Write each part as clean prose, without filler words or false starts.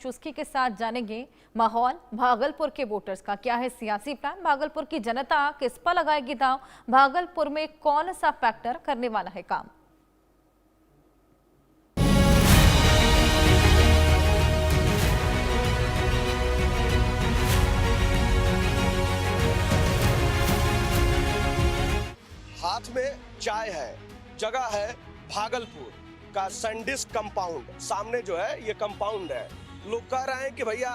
चुस्की के साथ जानेंगे माहौल भागलपुर के वोटर्स का क्या है सियासी प्लान। भागलपुर की जनता किस पर लगाएगी दांव, भागलपुर में कौन सा फैक्टर करने वाला है काम। हाथ में चाय है, जगह है भागलपुर का सैंडिस्क कंपाउंड। सामने जो है ये कंपाउंड है। लोग कह रहे हैं कि भैया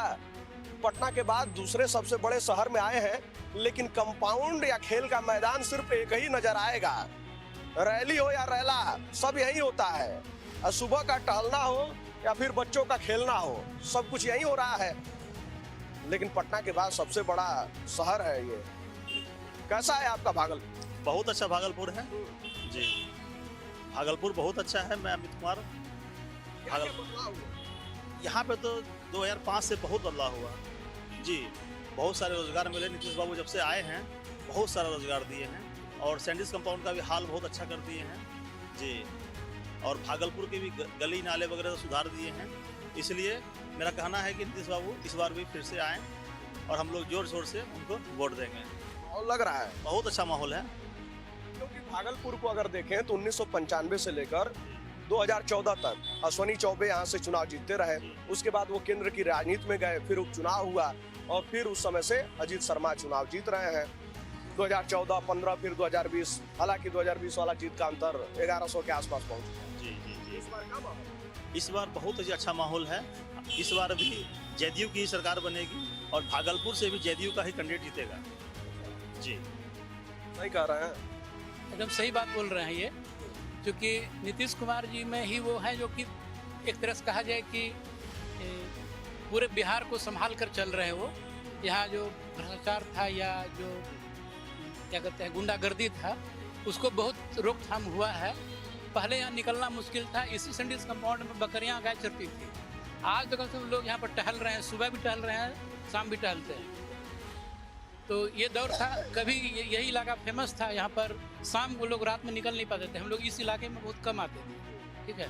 पटना के बाद दूसरे सबसे बड़े शहर में आए हैं, लेकिन कंपाउंड या खेल का मैदान सिर्फ एक ही नजर आएगा। रैली हो या रैला, सब यही होता है। और सुबह का टहलना हो या फिर बच्चों का खेलना हो, सब कुछ यही हो रहा है। लेकिन पटना के बाद सबसे बड़ा शहर है ये। कैसा है आपका भागलपुर? बहुत अच्छा भागलपुर है जी। भागलपुर बहुत अच्छा है। मैं अमित कुमार। यहाँ पे तो 2005 से बहुत बदलाव हुआ जी। बहुत सारे रोजगार मिले। नीतीश बाबू जब से आए हैं बहुत सारा रोजगार दिए हैं और सैंडिस्क कंपाउंड का भी हाल बहुत अच्छा कर दिए हैं जी। और भागलपुर के भी गली नाले वगैरह सुधार दिए हैं। इसलिए मेरा कहना है कि नीतीश बाबू इस बार भी फिर से आएँ और हम लोग जोर शोर से उनको वोट देंगे। माहौल लग रहा है, बहुत अच्छा माहौल है। क्योंकि भागलपुर को अगर देखें तो 1995 से लेकर 2014 तक अश्विनी चौबे यहाँ से चुनाव जीतते रहे। उसके बाद वो केंद्र की राजनीति में गए, फिर उपचुनाव हुआ और फिर उस समय से अजीत शर्मा चुनाव जीत रहे हैं। 2014, 15, फिर 2020। हालांकि 2020 वाला जीत का अंतर 1100 के आसपास पहुंच गया। जी जी जी। इस बार क्या माहौल? इस बार बहुत ही अच्छा माहौल है। इस बार भी जदयू की ही सरकार बनेगी और भागलपुर से भी जदयू का ही कैंडिडेट जीतेगा जी। नहीं कह रहे हैं? एकदम सही बात बोल रहे हैं ये, क्योंकि नीतीश कुमार जी में ही वो हैं जो कि एक तरह से कहा जाए कि पूरे बिहार को संभाल कर चल रहे हैं। वो यहाँ जो भ्रष्टाचार था या जो क्या कहते हैं गुंडागर्दी था, उसको बहुत रोकथाम हुआ है। पहले यहाँ निकलना मुश्किल था। इसी सैंडिस्क कंपाउंड में बकरियाँ गाय चरती थी। आज तो कम से कम लोग यहाँ पर टहल रहे हैं, सुबह भी टहल रहे हैं, शाम भी टहलते हैं। तो ये दौर था, कभी यही इलाका फेमस था। यहाँ पर शाम को लोग रात में निकल नहीं पाते थे। हम लोग इस इलाके में बहुत कम आते थे, ठीक है।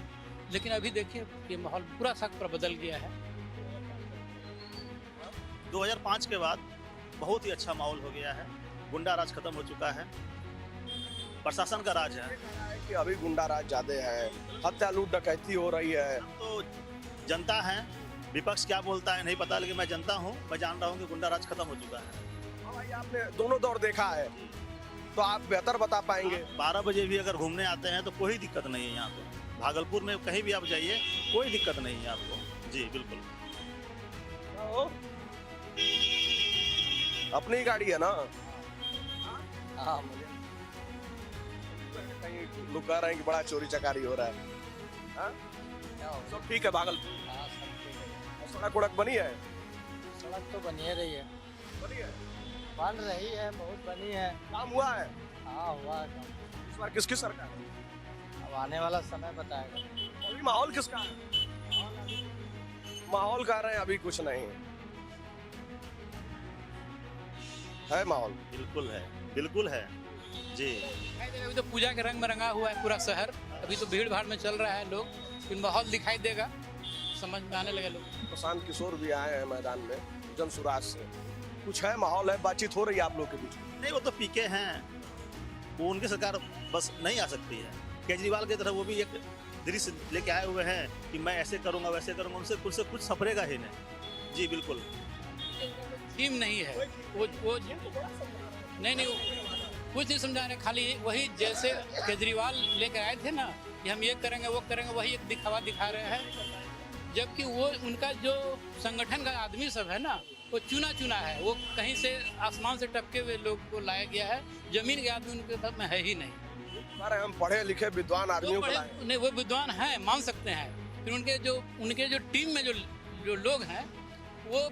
लेकिन अभी देखिए ये माहौल पूरा सख्त पर बदल गया है। 2005 के बाद बहुत ही अच्छा माहौल हो गया है। गुंडा राज खत्म हो चुका है, प्रशासन का राज है। कि अभी गुंडा राज ज्यादा है, हत्या लूट डकैती हो रही है। तो जनता है, विपक्ष क्या बोलता है नहीं पता, लेकिन मैं जनता हूँ, मैं जान रहा हूँ कि गुंडा राज खत्म हो चुका है। भाई आपने दोनों दौर देखा है तो आप बेहतर बता पाएंगे। 12 बजे भी अगर घूमने आते हैं तो कोई दिक्कत नहीं है यहाँ पे। भागलपुर में कहीं भी आप जाइए कोई दिक्कत नहीं है आपको जी। बिल्कुल अपनी गाड़ी है ना? हाँ, मुझे कहीं लोग कह रहे हैं कि बड़ा चोरी चकारी हो रहा है। हाँ? सब ठीक है भागलपुर? सड़क उड़क बनी है? सड़क तो बनी रही है, बनी है, बन रही है, बहुत बनी है। काम हुआ है? हाँ हुआ है काम। इस बार किसकी सरकार है? अब आने वाला समय बताएगा। अभी माहौल किसका है? माहौल कह रहे हैं अभी कुछ नहीं है। माहौल बिल्कुल है, बिल्कुल है जी। अभी तो पूजा के रंग में रंगा हुआ है पूरा शहर। अभी तो भीड़ भाड़ में चल रहा है लोग, फिर माहौल दिखाई देगा, समझ में आने लगे लोग। प्रशांत किशोर भी आए हैं मैदान में जन सुराज से। कुछ है माहौल है, बातचीत हो रही है आप लोग के बीच? नहीं, वो तो पीके हैं, वो उनकी सरकार बस नहीं आ सकती है। केजरीवाल की तरह वो भी एक दृश्य लेके आए हुए हैं कि मैं ऐसे करूंगा वैसे करूंगा, उनसे कुछ सफरेगा ही नहीं जी। बिल्कुल थीम नहीं है वो नहीं कुछ नहीं समझा रहे। खाली वही जैसे केजरीवाल लेकर आए थे ना कि हम ये करेंगे वो करेंगे, वही एक दिखावा दिखा रहे हैं। जबकि वो उनका जो संगठन का आदमी सब है ना, वो चुना है। वो कहीं से आसमान से टपके हुए लोग को लाया गया है। जमीन के आदमी उनके पास में है ही नहीं। अरे हम पढ़े लिखे विद्वान आदमियों को लाए। नहीं, वो विद्वान हैं, मान सकते हैं। फिर उनके जो टीम में जो लोग हैं वो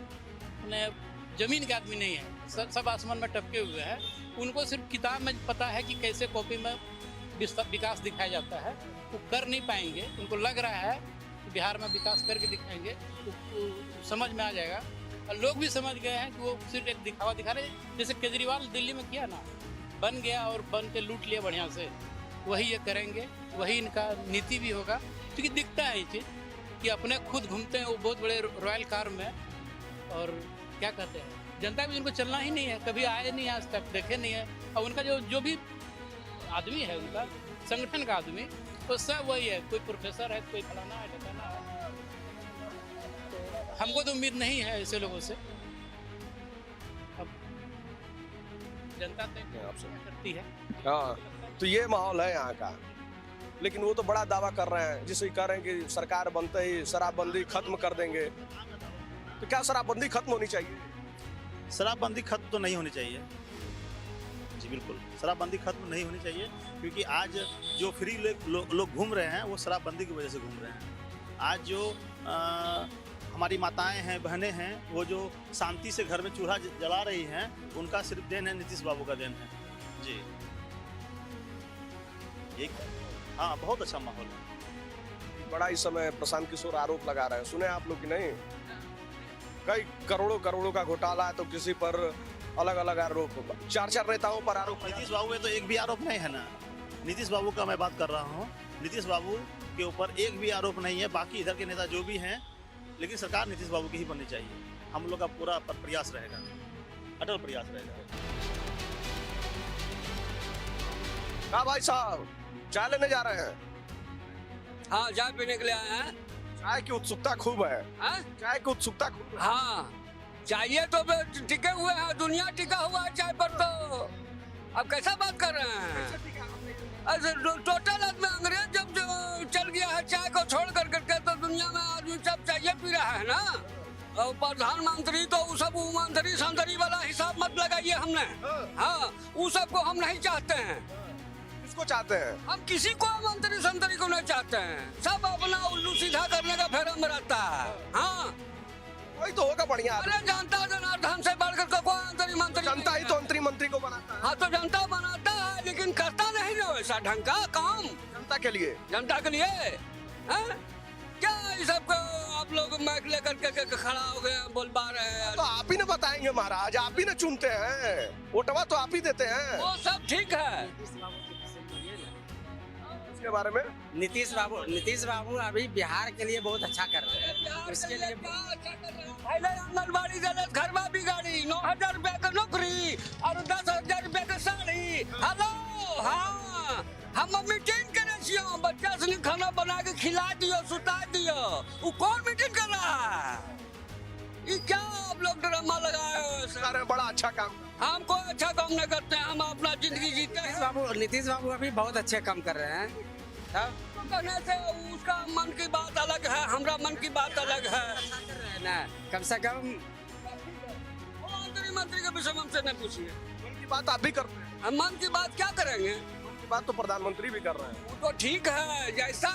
जमीन के आदमी नहीं है, सब आसमान में टपके हुए हैं। उनको सिर्फ किताब में पता है कि कैसे कॉपी में विकास दिखाया जाता है। वो कर नहीं पाएंगे। उनको लग रहा है कि बिहार में विकास करके दिखाएंगे तो समझ में आ जाएगा। और लोग भी समझ गए हैं कि वो सिर्फ एक दिखावा दिखा रहे हैं। जैसे केजरीवाल दिल्ली में किया ना, बन गया और बन के लूट लिया बढ़िया से, वही ये करेंगे, वही इनका नीति भी होगा। क्योंकि दिखता है ये चीज़ कि अपने खुद घूमते हैं वो बहुत बड़े रॉयल कार में, और क्या कहते हैं जनता भी उनको चलना ही नहीं है, कभी आए नहीं आज तक, देखे नहीं है। और उनका जो भी आदमी है, उनका संगठन का आदमी, तो सब वही है, कोई प्रोफेसर है, कोई फलाना है, ढकाना है। तो हमको तो उम्मीद नहीं है ऐसे लोगों से। अब जनता तय करती है। हाँ, तो ये माहौल है यहाँ का। लेकिन वो तो बड़ा दावा कर रहे हैं, जिसे कह रहे हैं कि सरकार बनते ही शराबबंदी खत्म कर देंगे। तो क्या शराबबंदी खत्म होनी चाहिए? शराबबंदी खत्म तो नहीं होनी चाहिए जी, बिल्कुल शराबबंदी खत्म नहीं होनी चाहिए, क्योंकि आज जो फ्री लोग घूम रहे हैं वो शराबबंदी की वजह से घूम रहे हैं। आज जो हमारी माताएं हैं, बहनें हैं, वो जो शांति से घर में चूल्हा जला रही हैं, उनका सिर्फ देन है नीतीश बाबू का देन है जी। ये हाँ, बहुत अच्छा माहौल है। बड़ा इस समय प्रशांत किशोर आरोप लगा रहे हैं, सुने आप लोग कि नहीं? कई करोड़ों का घोटाला है, तो किसी पर अलग अलग आरोप, 4 नेताओं पर आरोप। नीतीश बाबू में तो एक भी आरोप नहीं है ना। नीतीश बाबू का मैं बात कर रहा हूँ, नीतीश बाबू के ऊपर एक भी आरोप नहीं है। बाकी इधर के नेता जो भी हैं, लेकिन सरकार नीतीश बाबू की ही बननी चाहिए। हम लोग का पूरा प्रयास रहेगा, अटल प्रयास रहेगा। हाँ भाई साहब, चाय लेने जा रहे हैं? हाँ, चाय पीने के लिए आए हैं। चाय की उत्सुकता खूब है। हाँ? चाय की उत्सुकता खूब है। हाँ, चाहिए तो टिके हुए हैं, दुनिया टिका हुआ है चाय पर। तो अब कैसा बात कर रहे हैं? टोटल आदमी अंग्रेज जब चल गया है चाय को छोड़ करके, तो दुनिया में आदमी सब चाहिए पी रहा है ना। और प्रधानमंत्री तो वो सब मंत्री संतरी वाला हिसाब मत लगाइए हमने। हाँ, वो सब को हम नहीं चाहते हैं। किसको चाहते हैं? हम किसी को मंत्री संतरी को नहीं चाहते हैं। सब अपना उल्लू सीधा करने का फेरा में रहता है। हाँ, वही तो होगा बढ़िया। अरे जनता जनार्दन से बढ़कर तो कोई मंत्री जनता ही तो मंत्री को बनाता है। हाँ, तो जनता बनाता है, लेकिन करता नहीं ना वैसा ढंग का काम जनता के लिए। जनता के लिए है? क्या ये सब को आप लोग माइक लेकर के खड़ा हो गए बोलबा रहे हैं? तो आप ही ने बताएंगे महाराज, आप ही ने चुनते हैं, वोटवा तो आप ही देते हैं। वो सब ठीक है। इसके बारे में नीतीश बाबू अभी बिहार के लिए बहुत अच्छा कर रहे हैं। इसके लिए पहले आंगनबाड़ी घर में भी गाड़ी, 9,000 रुपया का नौकरी और 10,000 रुपया का साड़ी। हेलो, हाँ, हम मीटिंग करे छियो, बच्चा से खाना बना के खिला दियो, सुता दियो। वो कौन मीटिंग कर रहा है? ये क्या आप लोग ड्रामा लगाए हो? अरे बड़ा अच्छा काम। हम कोई अच्छा काम नहीं करते हैं, हम अपना जिंदगी जीते हैं। नीतीश बाबू अभी बहुत अच्छे काम कर रहे हैं। कहने से उसका मन की बात अलग है, हमरा मन की बात अलग है ना, कम से कम मंत्री के विषय में हमसे नहीं पूछिए। मन की बात आप भी करते हैं। हम मन की बात क्या करेंगे? मन की बात तो प्रधानमंत्री भी कर रहे हैं। वो तो ठीक है, जैसा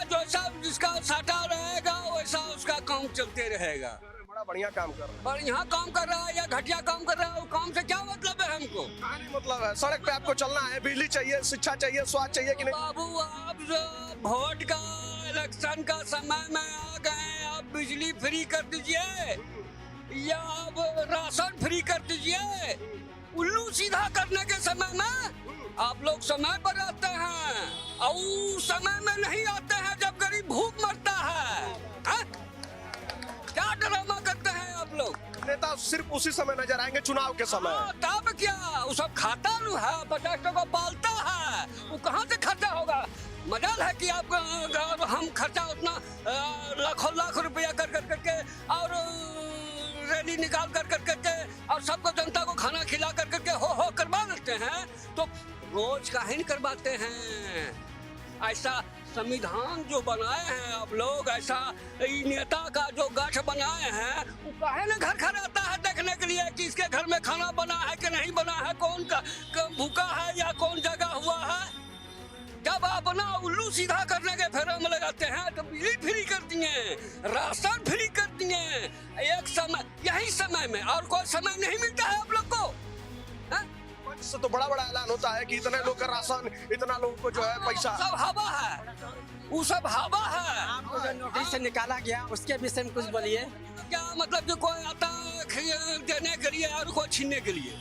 जिसका साटा रहेगा वैसा उसका काम चलते रहेगा। बड़ा बढ़िया काम कर रहे हैं। पर यहाँ काम कर रहा है या घटिया काम कर रहा है, वो काम से क्या मतलब है हमको? नहीं मतलब है, सड़क पे आपको चलना है, बिजली चाहिए, शिक्षा चाहिए, स्वास्थ्य चाहिए कि नहीं? बाबू, आप जो वोट का इलेक्शन का समय में आ गए, आप बिजली फ्री कर दीजिए या आप राशन फ्री कर दीजिए। उल्लू सीधा करने के समय में आप लोग समय पर आते हैं और उस समय में नहीं आते हैं जब गरीब भूख मरता है। हा? क्या ड्रामा करते हैं आप लोग? नेता सिर्फ उसी समय नजर आएंगे, चुनाव के समय। तब क्या, वो सब खाता नहीं है, 50 टका पालता है, वो कहाँ से खर्चा होगा? मजाल है कि आप हम खर्चा उतना लाखों लाख रुपया कर करके और रैली निकाल कर करके और सबको जनता को खाना खिला कर करके हो करवा देते हैं, तो रोज काहे नहीं करवाते हैं? ऐसा संविधान जो बनाए हैं आप लोग, ऐसा नेता का जो गठ बनाए हैं, वो काहे न घर घर आता है देखने के लिए कि इसके घर में खाना बना है कि नहीं बना है, कौन का भूखा है या कौन जगह हुआ है। जब अपना उल्लू सीधा करने के फेरे में लगाते हैं तो बिजली फ्री कर दिए, राशन फ्री कर दिए एक समय, यही समय में, और कोई समय नहीं मिलता है आप लोग को। से तो बड़ा बड़ा ऐलान होता है कि इतने लोग का राशन, इतना लोगों को जो है पैसा। सब हवा है, वो सब हवा है। आपको जो नौकरी से निकाला गया उसके विषय में कुछ बोलिए। क्या मतलब कि कोई आता देने के लिए और कोई छीनने के लिए?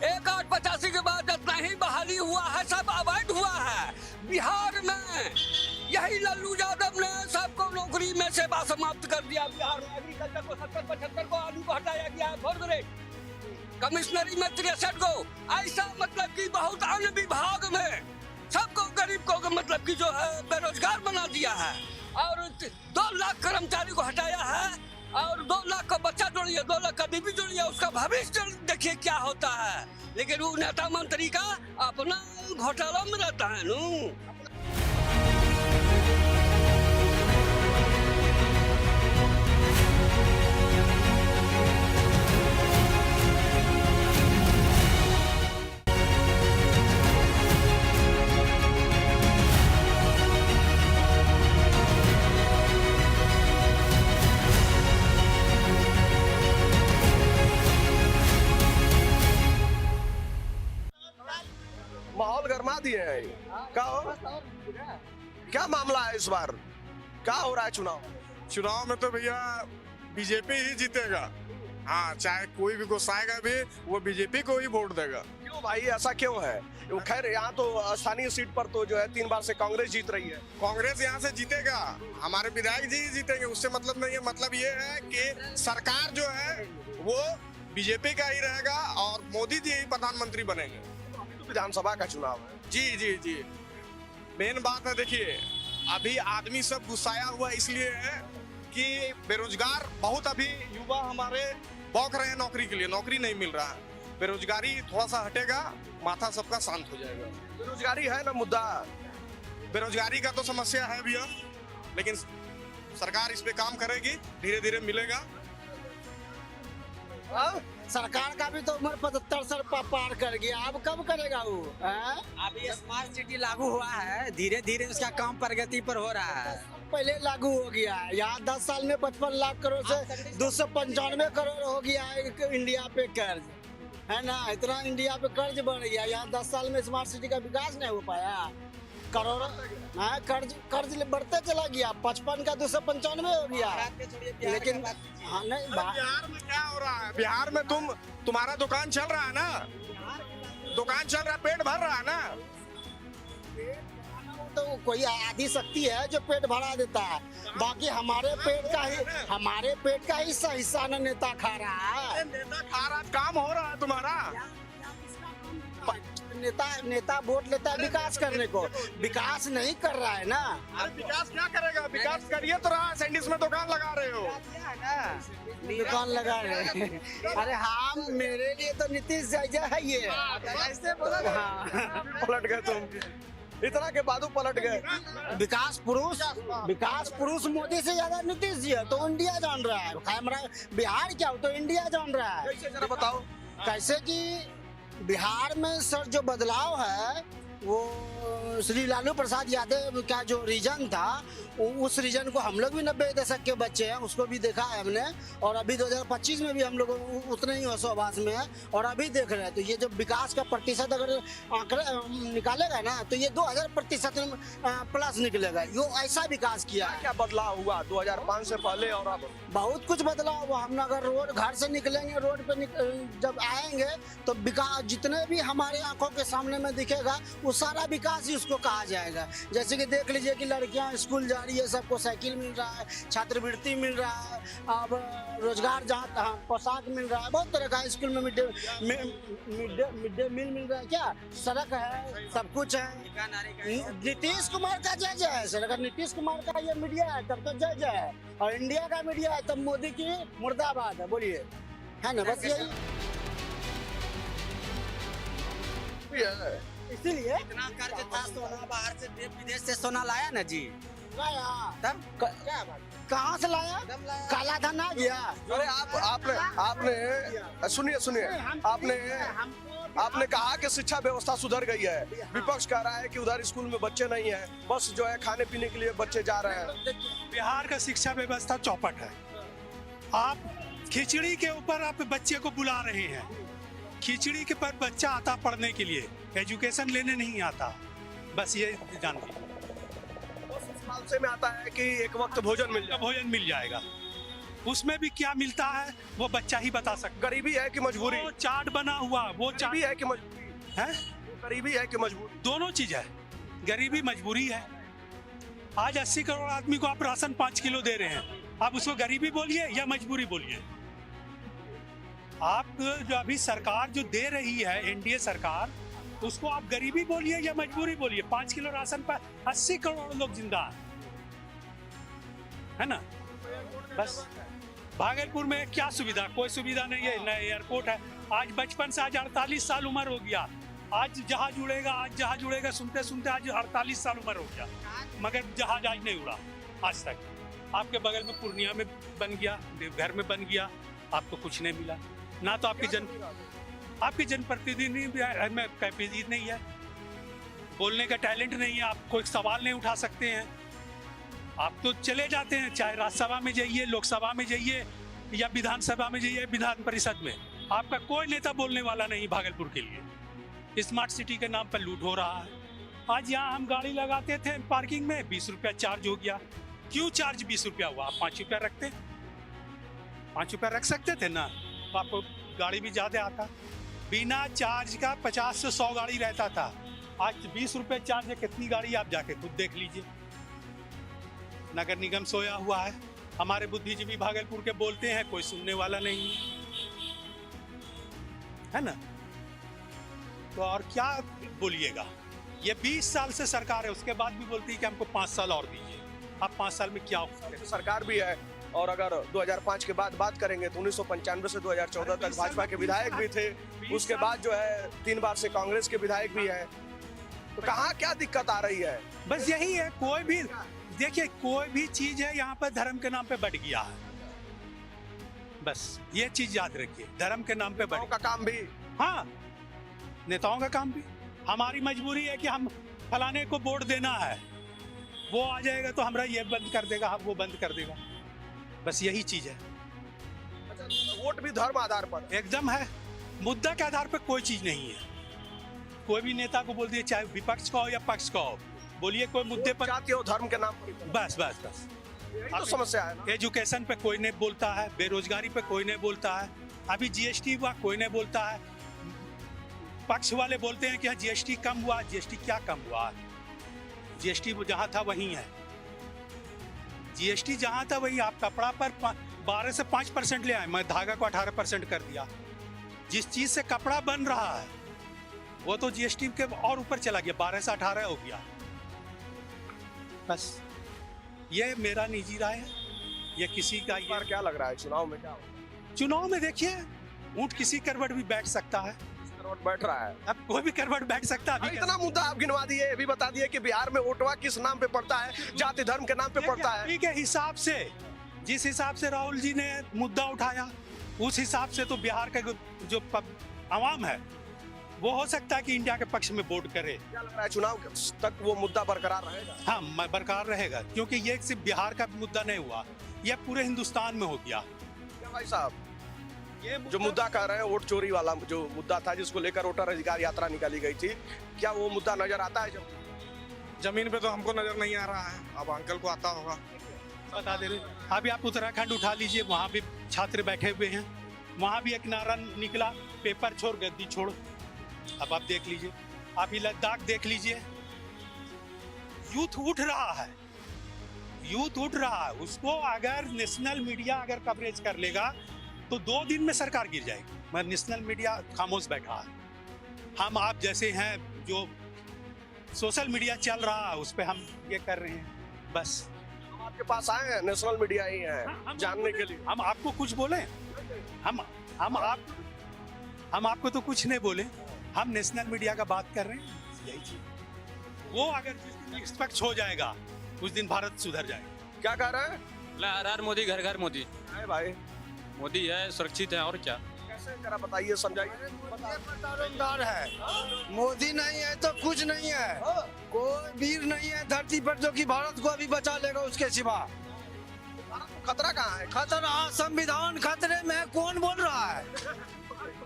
1/885 के बाद जितना ही बहाली हुआ है सब अवैध हुआ है बिहार में। यही लल्लू यादव ने सबको नौकरी में से समाप्त कर दिया। बिहार में एग्रीकल्चर को 70-75 को आदमी को हटाया गया है, फोर्थ ग्रेड कमिश्नरी में 63 को। ऐसा मतलब कि बहुत अन्य विभाग में सबको गरीब को मतलब कि जो है बेरोजगार बना दिया है, और 2 लाख कर्मचारी को हटाया है, और 2 लाख का बच्चा जोड़िए, 2 लाख का बीबी जोड़िए, उसका भविष्य देखिए क्या होता है। लेकिन वो नेता मंत्री का अपना घोटाला में रहता है नू। माहौल गर्मा दिए हैं। क्या हो, क्या मामला है इस बार, क्या हो रहा है चुनाव में? तो भैया बीजेपी ही जीतेगा। हाँ, चाहे कोई भी गुस्साएगा भी, वो बीजेपी को ही वोट देगा। क्यों भाई, ऐसा क्यों है? खैर यहाँ तो स्थानीय सीट पर तो जो है 3 बार से कांग्रेस जीत रही है। कांग्रेस यहाँ से जीतेगा, हमारे विधायक जी ही जीतेंगे, उससे मतलब नहीं है। मतलब ये है कि सरकार जो है वो बीजेपी का ही रहेगा और मोदी जी ही प्रधानमंत्री बनेंगे। विधानसभा का चुनाव है। जी। मेन बात है, देखिए अभी आदमी सब गुस्साया हुआ इसलिए है कि बेरोजगार बहुत, अभी युवा हमारे बौख रहे हैं नौकरी के लिए, नौकरी नहीं मिल रहा है। बेरोजगारी थोड़ा सा हटेगा, माथा सबका शांत हो जाएगा। बेरोजगारी है ना मुद्दा, बेरोजगारी का तो समस्या है भैया, लेकिन सरकार इस पे काम करेगी, धीरे धीरे मिलेगा। सरकार का भी तो उम्र 75 साल पार कर गया, अब कब करेगा वो? अभी स्मार्ट सिटी लागू हुआ है, धीरे धीरे उसका काम प्रगति पर हो रहा है। पहले लागू हो गया है। यहाँ 10 साल में 55 लाख करोड़ से 295 करोड़ हो गया है इंडिया पे कर्ज, है ना? इतना इंडिया पे कर्ज बढ़ गया। यहाँ 10 साल में स्मार्ट सिटी का विकास नहीं हो पाया, करोड़ कर्ज बढ़ते चला गया। 55 का 295 हो गया। लेकिन हाँ, नहीं बिहार में क्या हो रहा है? बिहार में तुम्हारा दुकान चल रहा है ना, दुकान चल रहा है, पेट भर रहा है ना। तो कोई आदि शक्ति है जो पेट भरा देता है, बाकी हमारे पेट का हिस्सा न नेता खा रहा है। नेता खा रहा, काम हो रहा है तुम्हारा। नेता वोट लेता है विकास करने को, विकास नहीं कर रहा है ना। अरे विकास क्या करेगा? विकास करिए तो रहा, सैंडविच में दुकान लगा रहे हो, दुकान लगा रहे हैं। अरे हाँ, मेरे लिए तो नीतीश जैसा है ये। ऐसे बोला, हाँ। पलट गए तुम, इतना के बाद पलट गए। विकास पुरुष मोदी से ज्यादा नीतीश जी है, तो इंडिया जान रहा है। हमारा बिहार क्या हो तो इंडिया जान रहा है। कैसे, जरा बताओ कैसे? कि बिहार में सर जो बदलाव है वो श्री लालू प्रसाद यादव का जो रीजन था, उस रीजन को हम लोग भी 90 दशक के बच्चे हैं, उसको भी देखा है हमने। और अभी 2025 में भी हम लोग उतने ही होशोबाज में है और अभी देख रहे हैं। तो ये जो विकास का प्रतिशत अगर आंकड़े निकालेगा ना, तो ये 2000% प्लस निकलेगा। ये ऐसा विकास किया है। क्या बदलाव हुआ 2005 से पहले और अब? बहुत कुछ बदलाव हुआ। हम अगर रोड घर से निकलेंगे, रोड पे जब आएंगे तो विकास जितने भी हमारे आंखों के सामने में दिखेगा वो सारा विकास ही उसको कहा जाएगा। जैसे कि देख लीजिए कि लड़कियां स्कूल जा रही है, सबको साइकिल मिल रहा है, छात्रवृत्ति मिल रहा है, अब रोजगार जहाँ पोशाक मिल रहा है, बहुत तरह का स्कूल में मिड डे मील मिल रहा है, क्या सड़क है, सब कुछ है। नीतीश कुमार का जय जय है। अगर नीतीश कुमार का ये मीडिया है तब तो जय जय है, और इंडिया का मीडिया है तब मोदी की मुर्दाबाद है। बोलिए, है ना? बस यही। इसीलिए इतना कर्ज था, सोना बाहर से विदेश से सोना लाया ना जी। लाया, तब क्या बात? कहाँ से लाया? काला धन आ गया। अरे आपने सुनिए, आपने कहा कि शिक्षा व्यवस्था सुधर गई है। विपक्ष कह रहा है कि उधर स्कूल में बच्चे नहीं है, बस जो है खाने पीने के लिए बच्चे जा रहे हैं। बिहार का शिक्षा व्यवस्था चौपट है। आप खिचड़ी के ऊपर आप बच्चे को बुला रहे हैं, खिचड़ी के पर बच्चा आता पढ़ने के लिए, एजुकेशन लेने नहीं आता। बस ये जान लीजिए। खालसे में आता है कि एक वक्त भोजन मिल जाएगा। उसमें भी क्या मिलता है वो बच्चा ही बता सकता। गरीबी है कि मजबूरी? वो चार्ट बना हुआ, वो चार्ट गरीबी है कि मजबूरी है? गरीबी है कि मजबूरी? दोनों चीज है, गरीबी मजबूरी है। आज 80 करोड़ आदमी को आप राशन 5 किलो दे रहे हैं, आप उसको गरीबी बोलिए या मजबूरी बोलिए। आप जो अभी सरकार जो दे रही है एनडीए सरकार, उसको आप गरीबी बोलिए या मजबूरी बोलिए। 5 किलो राशन पर 80 करोड़ लोग जिंदा है ना। बस भागलपुर में क्या सुविधा? कोई सुविधा नहीं है, न एयरपोर्ट है। आज बचपन से आज 48 साल उम्र हो गया, आज जहाज उड़ेगा सुनते सुनते आज 48 साल उम्र हो गया, मगर जहाज आज नहीं उड़ा आज तक। आपके बगल में पूर्णिया में बन गया, देवघर में बन गया, आपको कुछ नहीं मिला। ना तो आपकी जनप्रतिनिधि में कैपेसिटी नहीं है, बोलने का टैलेंट नहीं है, आप कोई सवाल नहीं उठा सकते हैं। आप तो चले जाते हैं, चाहे राज्यसभा में जाइए, लोकसभा में जाइए या विधानसभा में जाइए, विधान परिषद में आपका कोई नेता बोलने वाला नहीं। भागलपुर के लिए स्मार्ट सिटी के नाम पर लूट हो रहा है। आज यहाँ हम गाड़ी लगाते थे पार्किंग में, 20 रुपया चार्ज हो गया। क्यों चार्ज 20 रुपया हुआ? आप 5 रुपया रखते, 5 रुपया रख सकते थे ना, तो आपको गाड़ी भी ज्यादा आता। बिना चार्ज का 50 से 100 गाड़ी रहता था, आज 20 रुपये चार्ज है। कितनी गाड़ी आप जाके खुद देख लीजिए। नगर निगम सोया हुआ है। हमारे बुद्धिजीवी भागलपुर के बोलते हैं, कोई सुनने वाला नहीं है ना। तो और क्या बोलिएगा? ये 20 साल से सरकार है, उसके बाद भी बोलती है कि हमको 5 साल और दीजिए। आप 5 साल में क्या हो? सरकार भी है, और अगर 2005 के बाद बात करेंगे तो 1995 से 2014 तक भाजपा के विधायक भी थे। उसके बाद जो है 3 बार से कांग्रेस के विधायक भी हैं। तो कहाँ क्या दिक्कत आ रही है? बस यही है। कोई भी देखिए, कोई भी चीज है यहाँ पर धर्म के नाम पे बढ़ गया है। बस ये चीज याद रखिए, धर्म के नाम पे बढ़ का काम भी, हाँ, नेताओं का काम भी। हमारी मजबूरी है कि हम फलाने को वोट देना है, वो आ जाएगा तो हमारा ये बंद कर देगा, हम वो बंद कर देगा। बस यही चीज है। वोट भी धर्म आधार पर एकदम है, मुद्दा के आधार पर कोई चीज नहीं है। कोई भी नेता को बोल दिए, चाहे विपक्ष का हो या पक्ष का हो, बोलिए कोई मुद्दे पर जाति और धर्म के नाम पर। बस बस बस यही तो समस्या है ना। एजुकेशन पे कोई नहीं बोलता है, बेरोजगारी पे कोई नहीं बोलता है, अभी जीएसटी हुआ कोई नहीं बोलता है। पक्ष वाले बोलते हैं कि जीएसटी कम हुआ, जीएसटी क्या कम हुआ? जीएसटी जहां था वहीं है। जीएसटी जहां था वही, आप कपड़ा पर 12 से 5% ले आए, मैं धागा को 18% कर दिया। जिस चीज से कपड़ा बन रहा है वो तो जीएसटी के और ऊपर चला गया, 12 से 18 हो गया। बस ये मेरा निजी राय है, ये किसी का। ये क्या लग रहा है चुनाव में क्या होगा? चुनाव में देखिए, ऊंट किसी करवट भी बैठ सकता है। करवट बैठ रहा है, अब कोई भी करवट बैठ सकता है। इतना मुद्दा आप गिनवा दिए, ये भी बता दिए कि बिहार में वोटवा किस नाम पे पड़ता है, जाति धर्म के नाम पे पड़ता है। के हिसाब से, जिस हिसाब से राहुल जी ने मुद्दा उठाया, उस हिसाब से तो बिहार का जो आवाम है वो हो सकता है कि इंडिया के पक्ष में वोट करे। क्या लग रहा है चुनाव तक वो मुद्दा बरकरार रहेगा? हाँ, बरकरार रहेगा, क्योंकि ये सिर्फ बिहार का मुद्दा नहीं हुआ, ये पूरे हिंदुस्तान में हो गया। क्या भाई साहब, ये जो मुद्दा कह रहे हैं, वोट चोरी वाला जो मुद्दा था, जिसको लेकर वोटर अधिकार यात्रा निकाली गई थी, क्या वो मुद्दा नजर आता है? जमीन पे तो हमको नजर नहीं आ रहा है, अब अंकल को आता होगा। बता दे रहे, अभी आप उत्तराखंड उठा लीजिए, वहाँ भी छात्र बैठे हुए हैं, वहाँ भी एक नारा निकला, पेपर छोड़ गद्दी छोड़। अब आप देख लीजिए, अभी लद्दाख देख लीजिए, यूथ उठ रहा है, यूथ उठ रहा है। उसको अगर नेशनल मीडिया अगर कवरेज कर लेगा तो 2 दिन में सरकार गिर जाएगी, मगर नेशनल मीडिया खामोश बैठा है। हम आप जैसे हैं जो सोशल मीडिया चल रहा है उस पर हम ये कर रहे हैं। बस हम आपके पास आए हैं, नेशनल मीडिया ही है जानने के लिए। हम आपको कुछ बोले? हम आपको तो कुछ नहीं बोले, हम नेशनल मीडिया का बात कर रहे हैं। यही चीज, वो अगर जिस दिन निष्पक्ष हो जाएगा उस दिन भारत सुधर जाएगा। क्या कह रहे हैं? हर हर मोदी, घर घर मोदी। है भाई, मोदी है, सुरक्षित है, और क्या। कैसे जरा बताइए, समझाइए। दारोमदार है, मोदी नहीं है तो कुछ नहीं है। कोई वीर नहीं है धरती पर जो कि भारत को अभी बचा लेगा उसके सिवा। खतरा कहाँ है? खतरा संविधान खतरे में है। कौन बोल रहा है?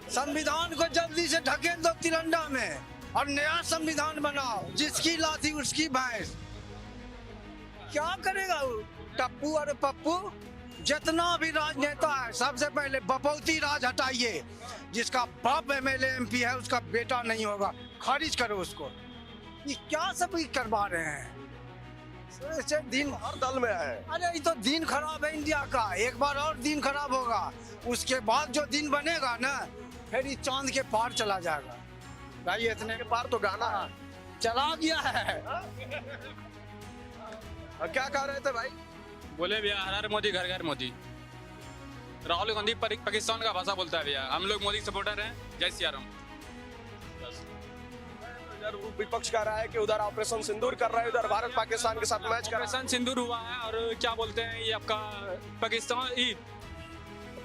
संविधान को जल्दी से ढकेल दो तिरंगा में और नया संविधान बनाओ, जिसकी लाठी उसकी भैंस। क्या करेगा वो टप्पू और पप्पू? जितना भी राजनेता है, सबसे पहले बपौती राज हटाइए। जिसका बाप एमएलए एमपी है उसका बेटा नहीं होगा, खारिज करो उसको। ये क्या सब करवा रहे हैं? से दिन हर दल में है। अरे ये तो दिन खराब है इंडिया का, एक बार और दिन खराब होगा, उसके बाद जो दिन बनेगा ना फिर ये चांद के पार चला जाएगा। भाई इतने के पार तो गाना है। चला गया है। क्या कह रहे थे भाई? बोले भैया हर हर मोदी घर घर मोदी। राहुल गांधी पाकिस्तान का भाषा बोलता है भैया, हम लोग मोदी सपोर्टर हैं, जय सिया राम। इधर विपक्ष कह रहा है कि उधर ऑपरेशन सिंदूर कर रहा है, उधर भारत पाकिस्तान के साथ मैच कर रहा है। ऑपरेशन सिंदूर हुआ है और क्या बोलते हैं ये आपका पाकिस्तान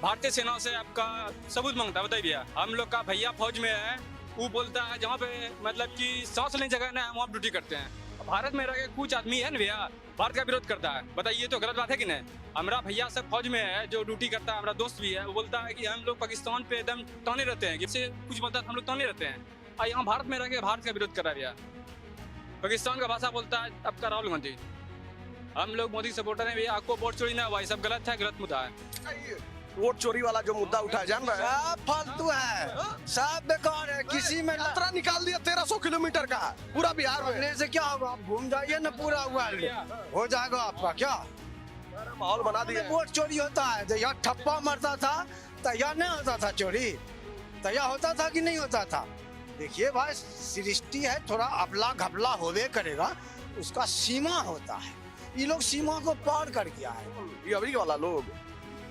भारतीय सेना से आपका सबूत मांगता है। बताइए भैया, हम लोग का भैया फौज में है, वो बोलता है जहाँ पे मतलब कि सांस लेने जगह ना है वहाँ ड्यूटी करते हैं। भारत में रह के कुछ आदमी है ना भैया भारत का विरोध करता है। बताइए तो गलत बात है कि नहीं? हमारा भैया सब फौज में है जो ड्यूटी करता है, हमारा दोस्त भी है, वो बोलता है कि हम लोग पाकिस्तान पे एकदम ताने रहते हैं, इससे कुछ बोलता है हम लोग ताने रहते हैं, और यहाँ भारत में रह के भारत का विरोध कर रहा है भैया। पाकिस्तान का भाषा बोलता है आपका राहुल गांधी। हम लोग मोदी सपोर्टर हैं भैया, आपको वोट चोरी ना हुआ, ये सब गलत है, गलत मुद्दा है। वोट चोरी वाला जो मुद्दा उठा जान रहे हैं, सब फालतू है, सब बेकार है, किसी में यात्रा निकाल दिया 1300 किलोमीटर का पूरा बिहार में। करने से क्या होगा? आप घूम जाइए ना पूरा वर्ल्ड, हो जाएगा आपका क्या? माहौल बना दिया है। वोट चोरी होता है तो यहाँ ठप्पा मरता था तो यहाँ नहीं होता था चोरी, तो यहाँ होता था कि नहीं होता था? देखिए भाई, सृष्टि है, थोड़ा अपला घपला होवे करेगा, उसका सीमा होता है। ये लोग सीमा को पार कर गया है। ये अभी वाला लोग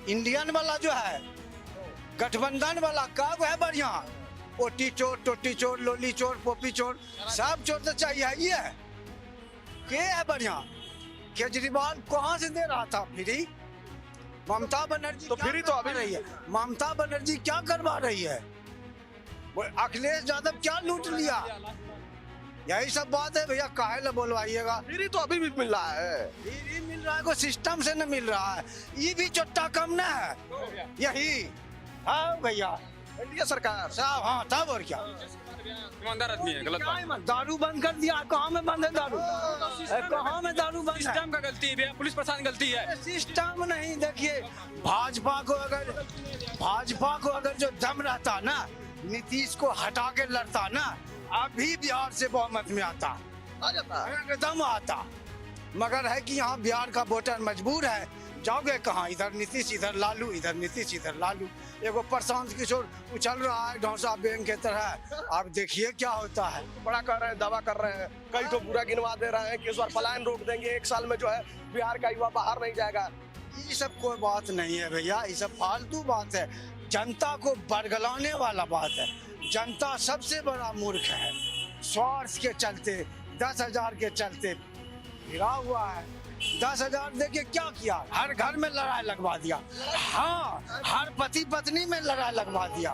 इंडियन वाला जो है, गठबंधन वाला कब है बढ़िया? ओटी चोर, टोटी चोर, लोली चोर, पोपी चोर, सब चोर तो चाहिए ही है। के है बढ़िया? केजरीवाल कहाँ से दे रहा था फ्री? ममता बनर्जी तो फ्री तो अभी रही है। ममता बनर्जी क्या करवा रही है? वो अखिलेश यादव क्या लूट लिया? यही सब बात है भैया, काहे ला बोलवाइएगा? फ्री तो अभी भी मिल रहा है। फ्री मिल रहा है, कोई सिस्टम से न मिल रहा है। ये भी चोट्टा कम न है यही। हाँ भैया, इंडिया सरकार साहब, हाँ तब और क्या? ईमानदार आदमी है, गलत बात। दारू बंद कर दिया, कहाँ में बंद है दारू? कहाँ में दारू बंद है? सिस्टम का गलती है भैया, पुलिस प्रशासन गलती है। सिस्टम नहीं, देखिए भाजपा को अगर जो दम रहता ना, नीतीश को हटा के लड़ता ना, अभी बिहार से बहुमत में आता, आ जाता है। एकदम आता। मगर है कि यहाँ बिहार का वोटर मजबूर है, जाओगे कहाँ? इधर नीतीश, इधर लालू, इधर नीतीश, इधर लालू। एगो प्रशांत किशोर उछल रहा है ढौसा बैंक की तरह। आप देखिए क्या होता है। बड़ा कर रहे हैं, दावा कर रहे हैं, कई तो पूरा गिनवा दे रहे हैं कि इस बार पलायन रोक देंगे, 1 साल में जो है बिहार का युवा बाहर नहीं जाएगा। ये सब कोई बात नहीं है भैया, ये सब फालतू बात है, जनता को बरगलाने वाला बात है। जनता सबसे बड़ा मूर्ख है, स्वार्थ के चलते 10,000 के चलते गिरा हुआ है। 10,000 देके क्या किया? हर घर में लड़ाई लगवा दिया। हाँ, हर पति पत्नी में लड़ाई लगवा दिया।